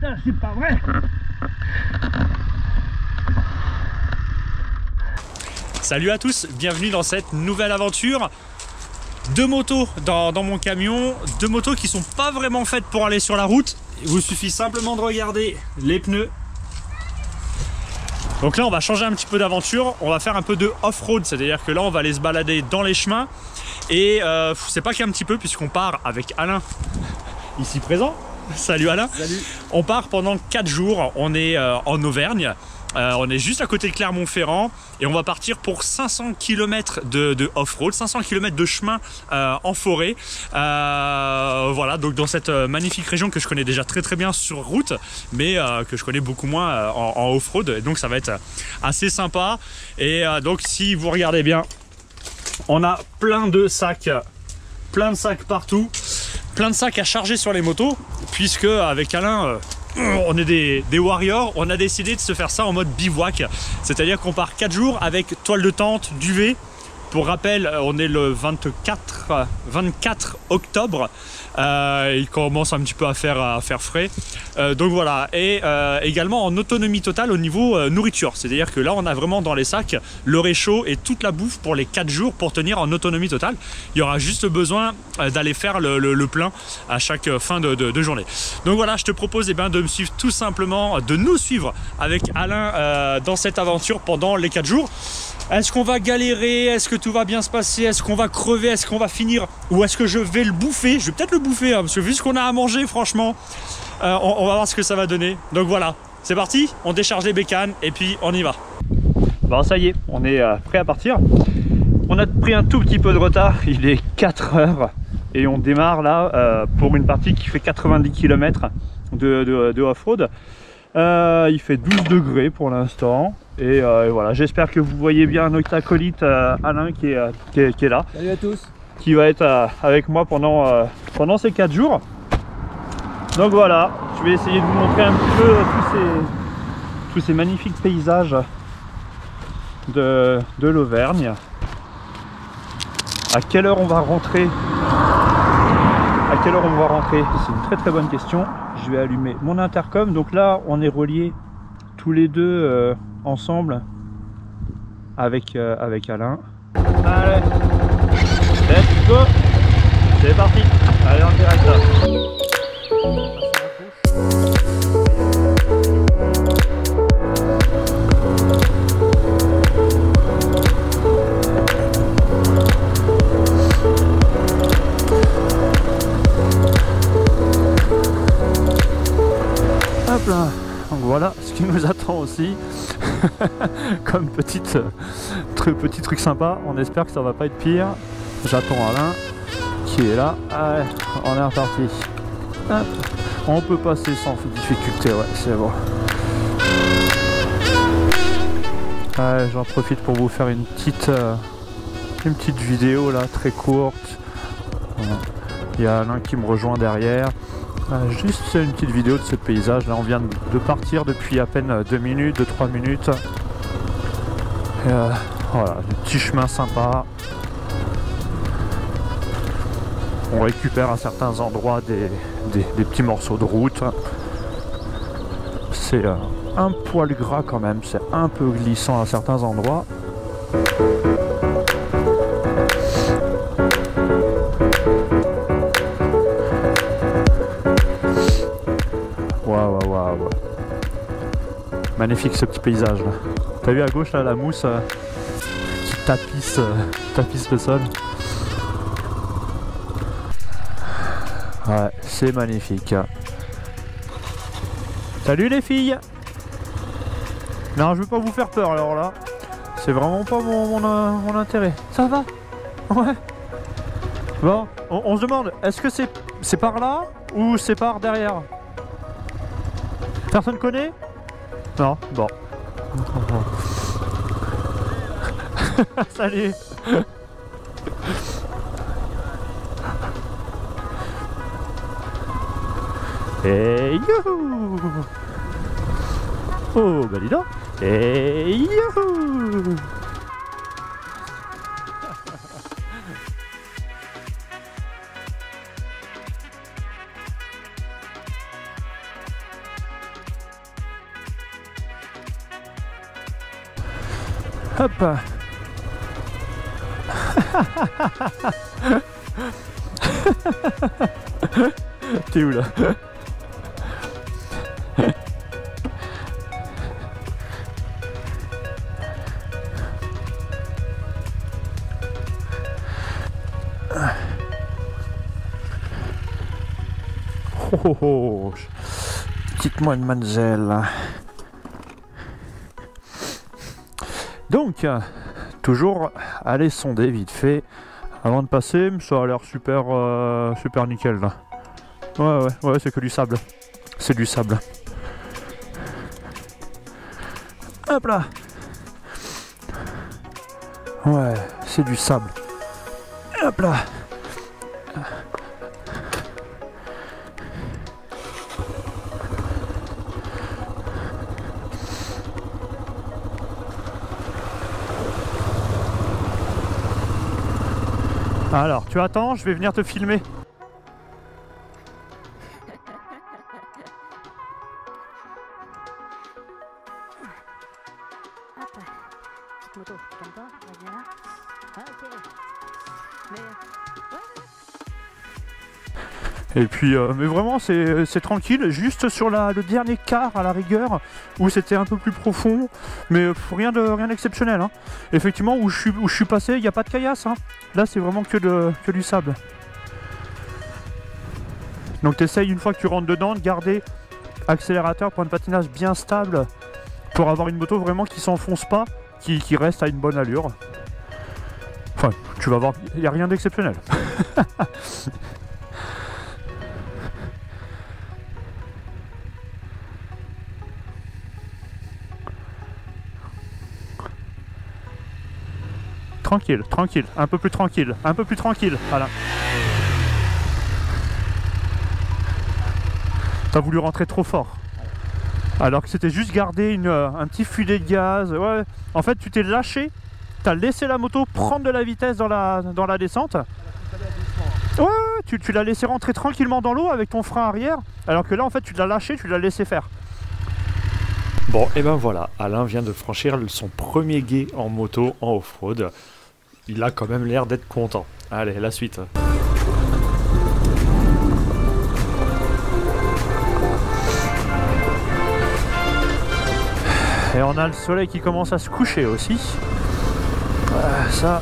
putain, c'est pas vrai. Salut à tous, bienvenue dans cette nouvelle aventure. Deux motos dans mon camion, deux motos qui sont pas vraiment faites pour aller sur la route. Il vous suffit simplement de regarder les pneus. Donc là on va changer un petit peu d'aventure, on va faire un peu de off-road, c'est-à-dire que là on va aller se balader dans les chemins. Et c'est pas qu'un petit peu, puisqu'on part avec Alain, ici présent. Salut Alain. Salut. On part pendant 4 jours, on est en Auvergne. On est juste à côté de Clermont-Ferrand et on va partir pour 500 km de off-road, 500 km de chemin en forêt. Voilà, donc dans cette magnifique région que je connais déjà très bien sur route, mais que je connais beaucoup moins en off-road. Donc ça va être assez sympa. Et donc si vous regardez bien, on a plein de sacs partout, plein de sacs à charger sur les motos, puisque avec Alain... on est des warriors, on a décidé de se faire ça en mode bivouac, c'est-à-dire qu'on part 4 jours avec toile de tente, duvet. Pour rappel, on est le 24 octobre, il commence un petit peu à faire frais, donc voilà. Et également en autonomie totale au niveau nourriture, c'est-à-dire que là on a vraiment dans les sacs le réchaud et toute la bouffe pour les 4 jours pour tenir en autonomie totale. Il y aura juste besoin d'aller faire le plein à chaque fin de journée. Donc voilà, je te propose de me suivre tout simplement, de nous suivre avec Alain dans cette aventure pendant les 4 jours. Est-ce qu'on va galérer? Est-ce que tout va bien se passer? Est-ce qu'on va crever? Est-ce qu'on va finir? Ou est-ce que je vais le bouffer? Je vais peut-être le bouffer, hein, parce que vu ce qu'on a à manger, franchement, on va voir ce que ça va donner. Donc voilà, c'est parti, on décharge les bécanes et puis on y va. Bon, ça y est, on est prêt à partir. On a pris un tout petit peu de retard, il est 4 heures et on démarre là pour une partie qui fait 90 km de off-road. Il fait 12 degrés pour l'instant. Et voilà, j'espère que vous voyez bien notre acolyte Alain qui est là. Salut à tous. Qui va être avec moi pendant ces 4 jours. Donc voilà, je vais essayer de vous montrer un petit peu tous ces magnifiques paysages de l'Auvergne. À quelle heure on va rentrer? À quelle heure on va rentrer? C'est une très bonne question. Je vais allumer mon intercom. Donc là, on est reliés tous les deux ensemble avec Alain. Allez, let's go. C'est parti. Allez, en direct là. Hop là. Donc voilà ce qui nous attend aussi comme petit truc sympa. On espère que ça va pas être pire. J'attends Alain qui est là. Allez, on est reparti. Hop. On peut passer sans difficulté, ouais, c'est bon. Allez, j'en profite pour vous faire une petite vidéo là, très courte. Voilà. Il y a Alain qui me rejoint derrière. Juste une petite vidéo de ce paysage. Là on vient de partir depuis à peine 2 minutes, 2-3 minutes. Et voilà, des petits chemins sympas. On récupère à certains endroits des petits morceaux de route. C'est un poil gras quand même, c'est un peu glissant à certains endroits. Waouh. Magnifique ce petit paysage là. T'as vu à gauche là la mousse qui tapisse le sol. Ouais, c'est magnifique. Salut les filles. Non, je veux pas vous faire peur alors là. C'est vraiment pas mon intérêt. Ça va? Ouais. Bon, on se demande, est-ce que c'est par là ou c'est par derrière? Personne connaît? Non? Bon. Salut. Et youhou. Oh, bah dis donc. Et youhou. Hop. T'es où là? Oh, oh, oh. Petite-moi une mademoiselle. Donc, toujours aller sonder vite fait avant de passer. Ça a l'air super, super nickel là. Ouais, c'est que du sable. C'est du sable. Hop là. Ouais, c'est du sable. Hop là. Alors, tu attends, je vais venir te filmer. Hop, petite moto, tu calmes pas, on revient là. Ah, ok. Mais Et puis, mais vraiment, c'est tranquille, juste sur le dernier quart à la rigueur, où c'était un peu plus profond, mais rien d'exceptionnel. Hein. Effectivement, où je suis passé, il n'y a pas de caillasse. Hein. Là, c'est vraiment que du sable. Donc, tu essayes, une fois que tu rentres dedans, de garder accélérateur, point de patinage bien stable, pour avoir une moto vraiment qui s'enfonce pas, qui reste à une bonne allure. Enfin, tu vas voir, il n'y a rien d'exceptionnel. Tranquille, tranquille, un peu plus tranquille, voilà. T'as voulu rentrer trop fort. Alors que c'était juste garder un petit filet de gaz. Ouais. En fait, tu t'es lâché, t'as laissé la moto prendre de la vitesse dans la descente. Ouais, tu l'as laissé rentrer tranquillement dans l'eau avec ton frein arrière. Alors que là, en fait, tu l'as lâché, tu l'as laissé faire. Bon, et ben voilà, Alain vient de franchir son premier gué en moto en off-road. Il a quand même l'air d'être content. Allez, la suite. Et on a le soleil qui commence à se coucher aussi. Ça...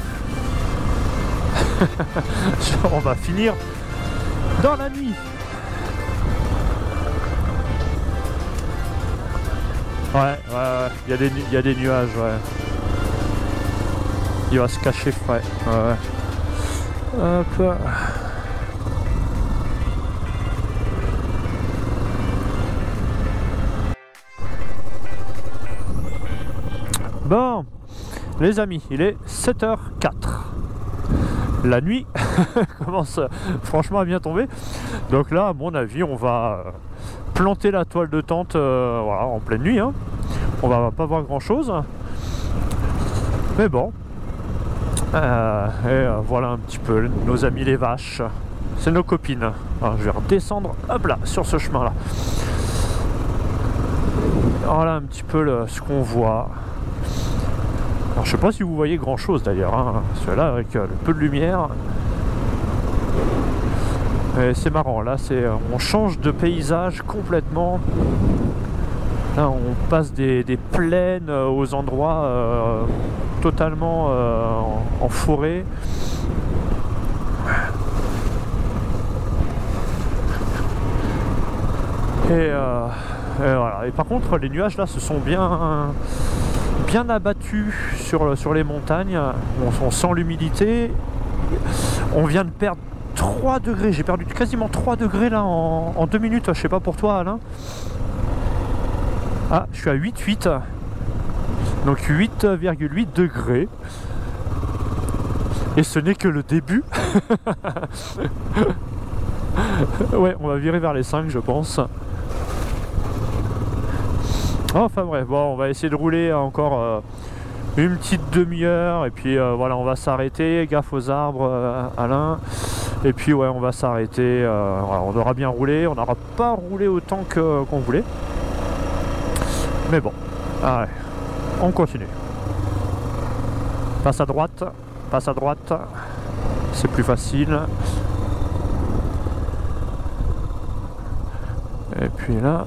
on va finir dans la nuit. Ouais, il y a des nuages, ouais. Il va se cacher frais. Ouais. Hop. Bon, les amis, il est 7h04. La nuit commence franchement à bien tomber. Donc là, à mon avis, on va planter la toile de tente voilà, en pleine nuit. Hein. On va pas voir grand chose. Mais bon. Voilà un petit peu nos amis les vaches. C'est nos copines. Alors, je vais redescendre hop là, sur ce chemin là. Voilà un petit peu ce qu'on voit. Alors je sais pas si vous voyez grand chose d'ailleurs, hein. Celui-là avec le peu de lumière. C'est marrant, là on change de paysage complètement. Là on passe des plaines aux endroits totalement en forêt. Et voilà. Et par contre les nuages là se sont bien abattus sur les montagnes. On sent l'humidité. On vient de perdre 3 degrés. J'ai perdu quasiment 3 degrés là en 2 minutes. Je sais pas pour toi Alain. Ah, je suis à 8,8. Donc 8,8 degrés. Et ce n'est que le début. Ouais, on va virer vers les 5 je pense. Enfin bref, bon, on va essayer de rouler encore une petite demi-heure et puis voilà, on va s'arrêter, gaffe aux arbres Alain, et puis ouais, on va s'arrêter, voilà, on aura bien roulé, on n'aura pas roulé autant qu'on voulait, mais bon, allez, on continue. Passe à droite, c'est plus facile. Et puis là...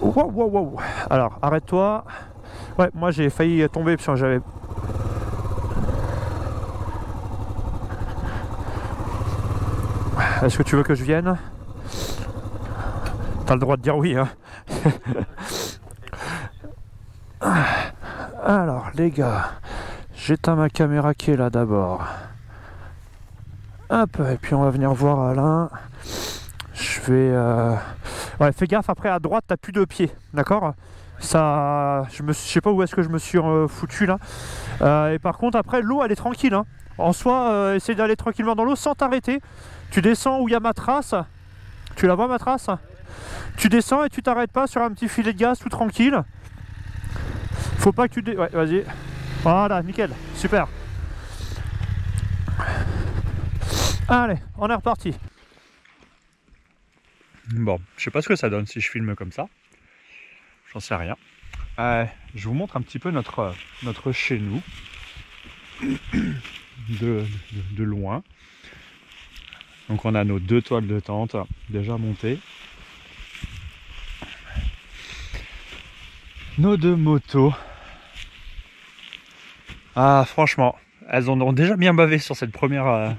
Wow, wow, wow. Alors, arrête-toi. Ouais, moi j'ai failli tomber parce que j'avais... Est-ce que tu veux que je vienne? T'as le droit de dire oui, hein. Alors, les gars, j'éteins ma caméra qui est là d'abord. Hop, et puis on va venir voir Alain. Je vais... Ouais, fais gaffe, après à droite, t'as plus de pieds, d'accord? Ça, je sais pas où est-ce que je me suis foutu là. Et par contre, après, l'eau, elle est tranquille, hein. En soi, essaye d'aller tranquillement dans l'eau sans t'arrêter. Tu descends où il y a ma trace. Tu la vois, ma trace? Tu descends et tu t'arrêtes pas sur un petit filet de gaz tout tranquille. Faut pas que tu... Ouais, vas-y. Voilà, nickel, super. Allez, on est reparti. Bon, je sais pas ce que ça donne si je filme comme ça. J'en sais rien. Je vous montre un petit peu notre chez nous. De loin. Donc on a nos 2 toiles de tente déjà montées. Nos 2 motos. Ah, franchement, elles en ont déjà bien bavé sur cette première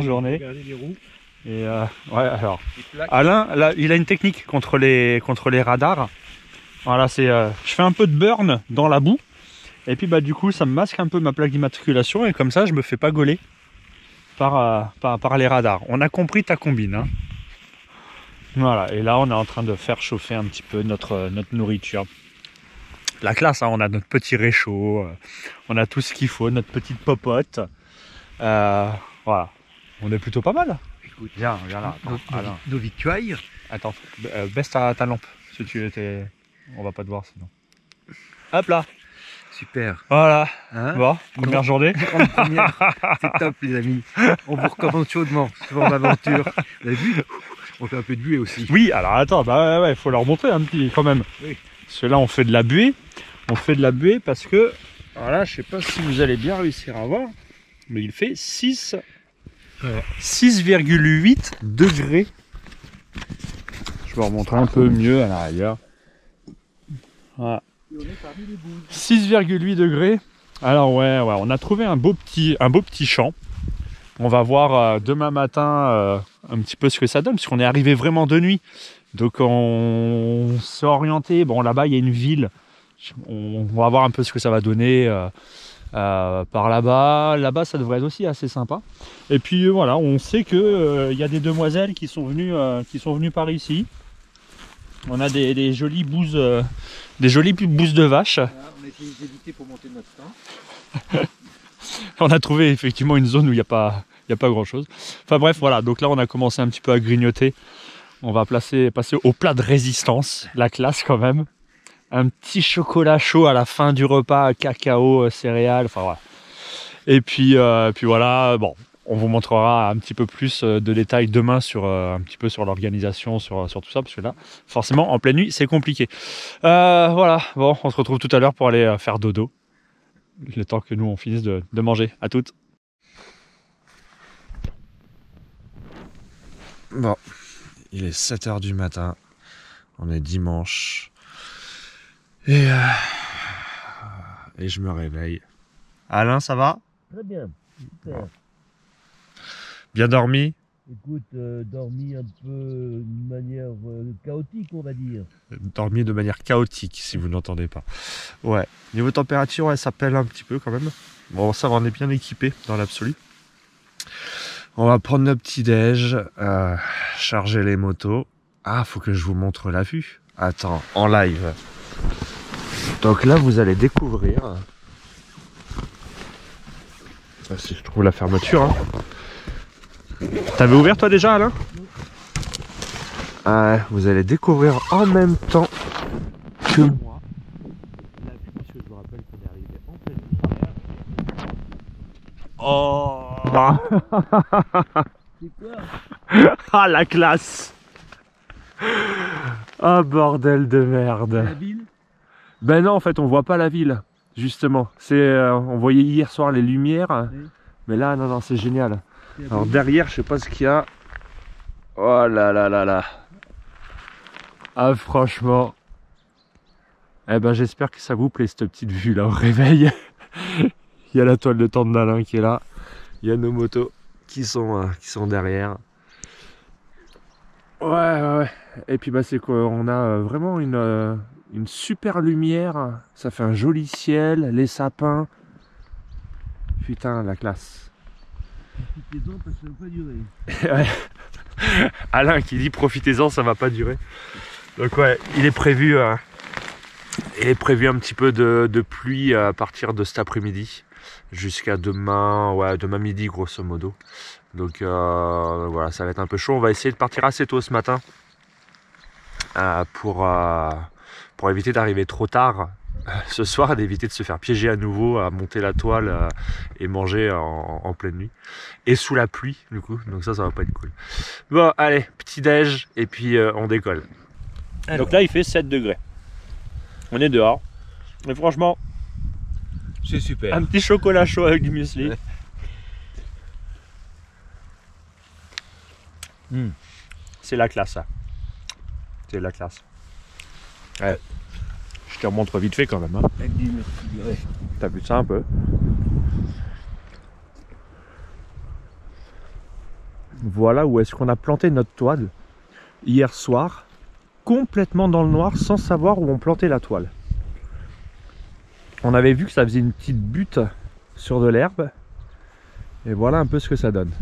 journée. Les roues. Et ouais, alors Alain, là, il a une technique contre les radars. Voilà, c'est je fais un peu de burn dans la boue. Et puis bah du coup ça me masque un peu ma plaque d'immatriculation et comme ça je me fais pas gauler par les radars. On a compris ta combine, hein. Voilà, et là on est en train de faire chauffer un petit peu notre nourriture. La classe, hein, on a notre petit réchaud, on a tout ce qu'il faut, notre petite popote. Voilà, on est plutôt pas mal. Écoute, Viens là, attends, nos victuailles. Attends, baisse ta lampe, si tu étais... On va pas te voir sinon. Hop là. Super. Voilà. Hein, bon, première journée. C'est top les amis. On vous recommande chaudement ce genre d'aventure. Vous avez vu? On fait un peu de buée aussi. Oui, alors attends, bah ouais, faut leur montrer un petit quand même. Oui. Parce que là on fait de la buée. On fait de la buée parce que, alors là je sais pas si vous allez bien réussir à voir, mais il fait 6,8 degrés. Je vais remontrer un peu mieux à l'arrière. Voilà. 6,8 degrés. Alors ouais, on a trouvé un beau petit champ. On va voir demain matin un petit peu ce que ça donne, parce qu'on est arrivé vraiment de nuit. Donc on s'est orienté. Bon, là-bas il y a une ville. On va voir un peu ce que ça va donner par là-bas. Là-bas ça devrait être aussi assez sympa. Et puis voilà, on sait que il y a des demoiselles qui sont venues par ici. On a des jolies bouses de vache. Voilà, on a essayé d'éviter pour monter notre temps. On a trouvé effectivement une zone où il n'y a pas grand chose. Enfin bref, voilà, donc là on a commencé un petit peu à grignoter. On va passer au plat de résistance, la classe quand même. Un petit chocolat chaud à la fin du repas, cacao, céréales, enfin voilà. Et puis voilà, bon, on vous montrera un petit peu plus de détails demain sur un petit peu sur l'organisation, sur tout ça, parce que là, forcément, en pleine nuit, c'est compliqué. Voilà, bon, on se retrouve tout à l'heure pour aller faire dodo. Le temps que nous, on finisse de manger. À toutes. Bon, il est 7 h du matin. On est dimanche. Et je me réveille. Alain, ça va? Très bien. Super. Bien dormi? Écoute, dormi un peu de manière chaotique, on va dire. Dormi de manière chaotique, si vous n'entendez pas. Ouais. Niveau température, ouais, ça pèle un petit peu quand même. Bon, ça va, on est bien équipé dans l'absolu. On va prendre notre petit déj, charger les motos. Ah, faut que je vous montre la vue. Attends, en live. Donc là, vous allez découvrir. Si je trouve la fermeture. Hein. T'avais ouvert toi déjà, Alain? Vous allez découvrir en même temps que moi la vue, parce que je me rappelle qu'on est arrivé en pleine nuit. Oh. C'est quoi? Ah la classe. Ah bordel de merde. La ville? Ben non, en fait on voit pas la ville, justement. On voyait hier soir les lumières, Oui. mais là non, c'est génial. C'est la Alors ville. derrière, je sais pas ce qu'il y a. Oh là là là là. Ah franchement. Eh ben j'espère que ça vous plaît cette petite vue là au réveil. Il y a la toile de tente d'Alain qui est là. Il y a nos motos qui sont derrière. Ouais. Et puis bah c'est quoi, on a vraiment une super lumière. Ça fait un joli ciel, les sapins. Putain la classe. Profitez-en parce que ça va pas durer. Ouais. Alain qui dit profitez-en, ça va pas durer. Donc ouais, il est prévu un petit peu de pluie à partir de cet après-midi jusqu'à demain, demain midi grosso modo. Donc voilà, ça va être un peu chaud. On va essayer de partir assez tôt ce matin pour éviter d'arriver trop tard ce soir, d'éviter de se faire piéger à nouveau, à monter la toile et manger en pleine nuit. Et sous la pluie du coup, donc ça va pas être cool. Bon allez, petit déj et puis on décolle. Alors. Donc là il fait 7 degrés. On est dehors. Mais franchement, C'est super. un petit chocolat chaud avec du muesli. Ouais. C'est la classe ça. C'est la classe. Ouais. Je te remontre vite fait quand même. Hein. Avec du merci. Ouais. T'as vu ça un peu? Voilà où est-ce qu'on a planté notre toile hier soir, complètement dans le noir, sans savoir où on plantait la toile. On avait vu que ça faisait une petite butte sur de l'herbe, et voilà un peu ce que ça donne.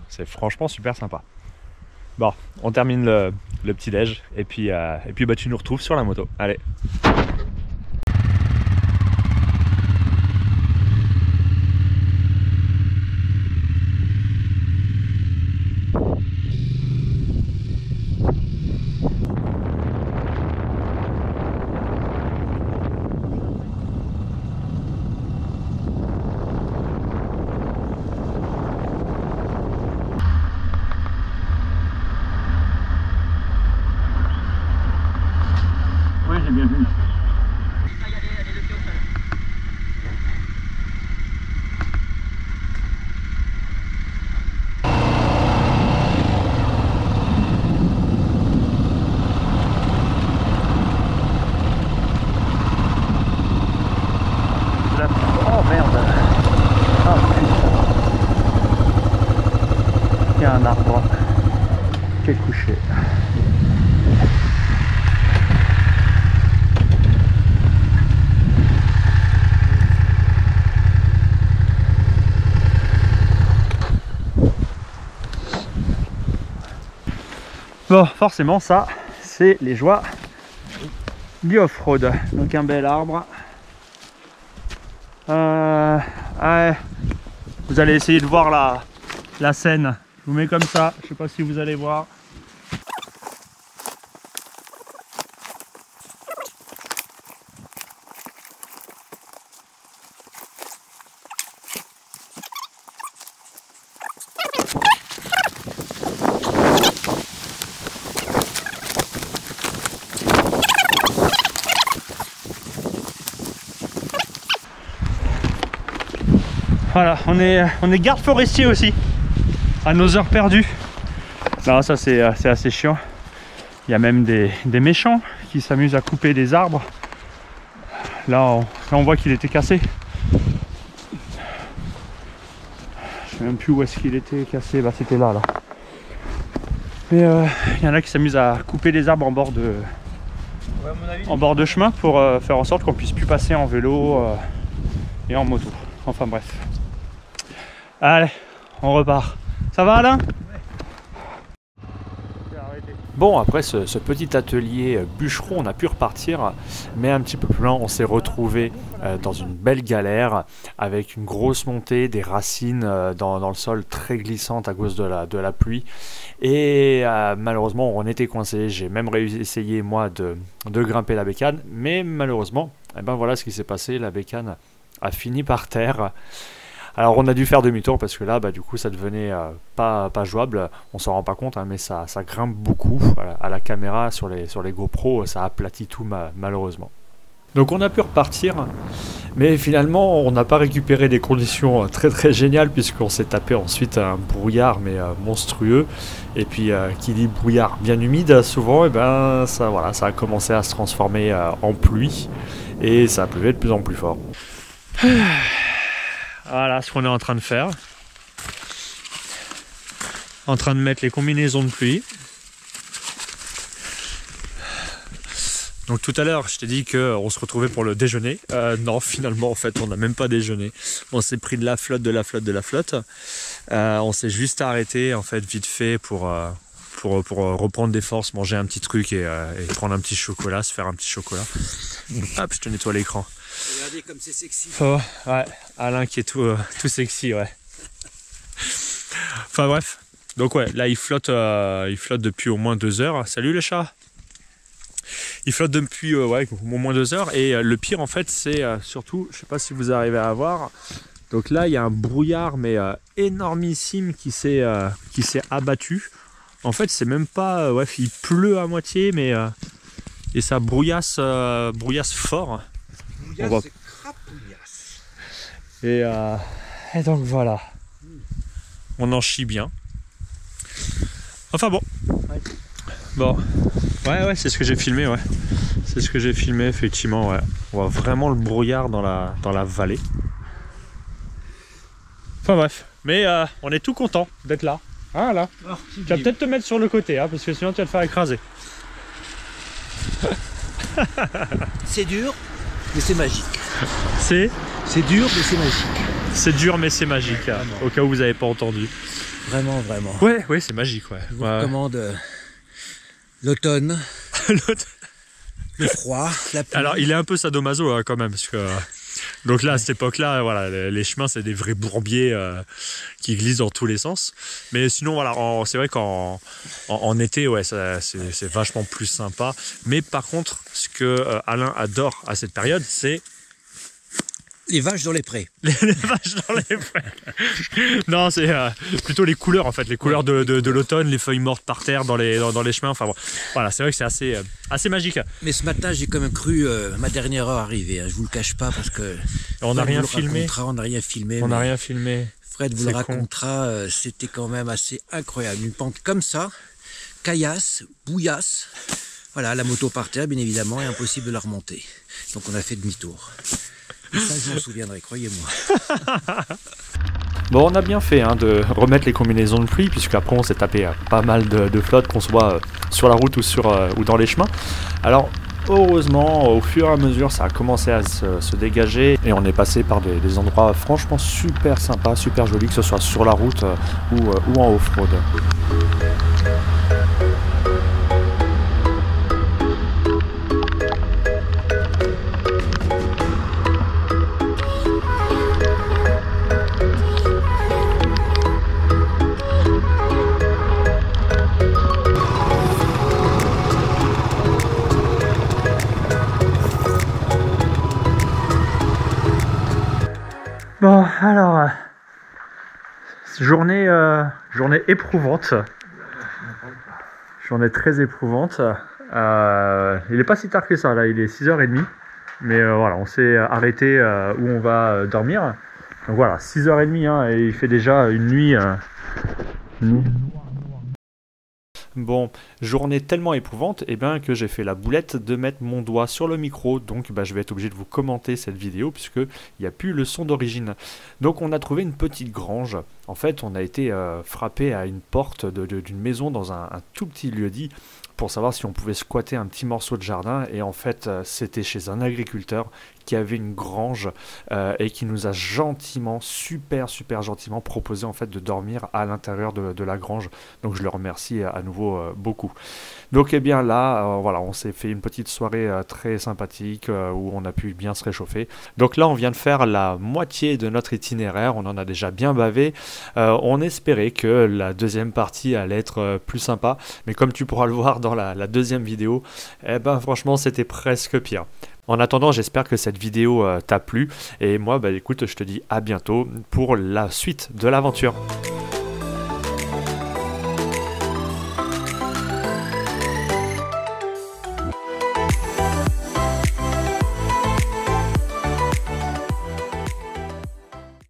C'est franchement super sympa. Bon, on termine le petit déj, et puis bah, tu nous retrouves sur la moto. Allez. Ouais, j'ai bien vu. Oh merde! Ah putain! Il y a un arbre qui est couché. Bon, forcément, ça, c'est les joies du off-road. Donc un bel arbre. Ouais. Vous allez essayer de voir la scène. Je vous mets comme ça, je sais pas si vous allez voir. Voilà, on est garde forestier aussi, à nos heures perdues. Non, ça c'est assez chiant. Il y a même des méchants qui s'amusent à couper des arbres. Là on voit qu'il était cassé. Je sais même plus où est-ce qu'il était cassé, bah c'était là. Mais il y en a qui s'amusent à couper les arbres en bord de, Ouais, à mon avis, en bord de chemin pour faire en sorte qu'on puisse plus passer en vélo et en moto. Enfin bref. Allez, on repart. Ça va Alain? Bon, après ce petit atelier bûcheron, on a pu repartir, mais un petit peu plus loin, on s'est retrouvé dans une belle galère avec une grosse montée, des racines dans le sol très glissantes à cause de la pluie. Et malheureusement, on était coincé. J'ai même essayé moi de grimper la bécane, mais malheureusement, eh ben voilà ce qui s'est passé. La bécane a fini par terre. Alors on a dû faire demi-tour parce que là du coup ça devenait pas jouable, on s'en rend pas compte hein, mais ça grimpe beaucoup à la caméra sur les GoPro, ça aplatit tout malheureusement. Donc on a pu repartir, mais finalement on n'a pas récupéré des conditions très géniales puisqu'on s'est tapé ensuite un brouillard mais monstrueux. Et puis qui dit brouillard bien humide souvent, et ça a commencé à se transformer en pluie et ça a plu de plus en plus fort. Voilà ce qu'on est en train de faire. En train de mettre les combinaisons de pluie. Donc tout à l'heure, je t'ai dit qu'on se retrouvait pour le déjeuner. Non, finalement, en fait, on n'a même pas déjeuné. On s'est pris de la flotte. On s'est juste arrêté, en fait, vite fait pour reprendre des forces, manger un petit truc et prendre un petit chocolat, se faire un petit chocolat. Hop, je te nettoie l'écran. Regardez comme c'est sexy. Oh, ouais, Alain qui est tout sexy, ouais. Enfin bref. Donc ouais, là il flotte depuis au moins 2 heures. Salut les chats. Il flotte depuis au moins 2 heures et le pire en fait c'est surtout, je sais pas si vous arrivez à voir, donc là il y a un brouillard mais énormissime qui s'est abattu. En fait c'est même pas, il pleut à moitié mais et ça brouillasse fort. Brouillasse, c'est crapouillasse. Et donc voilà, on en chie bien. Enfin bon. Bon, ouais, c'est ce que j'ai filmé, ouais. C'est ce que j'ai filmé, effectivement, ouais. On voit vraiment le brouillard dans la vallée. Enfin bref, mais on est tout content d'être là. Ah là. Tu vas peut-être te mettre sur le côté, hein, parce que sinon tu vas te faire écraser. C'est dur, mais c'est magique. C'est dur, mais c'est magique. C'est dur, mais c'est magique, hein, au cas où vous n'avez pas entendu. Vraiment. Ouais, c'est magique, ouais. Je vous recommande l'automne, le froid, la pluie. Alors, il est un peu sadomaso hein, quand même, parce que... Donc là, à cette époque-là, voilà, les chemins, c'est des vrais bourbiers qui glissent dans tous les sens. Mais sinon, voilà, c'est vrai qu'en été, ouais, c'est vachement plus sympa. Mais par contre, ce que Alain adore à cette période, c'est... Les vaches dans les prés. Les vaches dans les prés. Non, c'est plutôt les couleurs en fait, les couleurs de l'automne, les feuilles mortes par terre dans les chemins. Enfin bon, voilà, c'est vrai que c'est assez magique. Mais ce matin, j'ai quand même cru ma dernière heure arriver. Hein. Je vous le cache pas parce que on n'a rien filmé. On n'a rien filmé. On n'a rien filmé. Fred vous le racontera. C'était quand même assez incroyable. Une pente comme ça, caillasse, bouillasse. Voilà, la moto par terre, bien évidemment, et impossible de la remonter. Donc on a fait demi-tour. Et ça, je m'en souviendrai, croyez-moi. Bon, on a bien fait hein, de remettre les combinaisons de pluie, puisqu'après on s'est tapé pas mal de flotte, qu'on soit sur la route ou dans les chemins. Alors, heureusement, au fur et à mesure, ça a commencé à se dégager, et on est passé par des endroits franchement super sympas, super jolis, que ce soit sur la route ou en off-road. Bon, alors, journée éprouvante, journée très éprouvante. Il n'est pas si tard que ça, là, il est 6h30, mais voilà, on s'est arrêté où on va dormir. Donc voilà, 6h30, hein, et il fait déjà une nuit. Bon, journée tellement éprouvante que j'ai fait la boulette de mettre mon doigt sur le micro, donc je vais être obligé de vous commenter cette vidéo puisqu'il n'y a plus le son d'origine. Donc on a trouvé une petite grange. En fait, on a été frappé à une porte d'une maison dans un tout petit lieu-dit pour savoir si on pouvait squatter un petit morceau de jardin, et en fait c'était chez un agriculteur qui avait une grange et qui nous a gentiment, super gentiment proposé en fait de dormir à l'intérieur de la grange. Donc je le remercie à nouveau beaucoup. Donc là, voilà, on s'est fait une petite soirée très sympathique où on a pu bien se réchauffer. Donc là, on vient de faire la moitié de notre itinéraire, on en a déjà bien bavé. On espérait que la deuxième partie allait être plus sympa, mais comme tu pourras le voir dans la deuxième vidéo, franchement c'était presque pire. En attendant, j'espère que cette vidéo t'a plu. Et moi, bah, écoute, je te dis à bientôt pour la suite de l'aventure.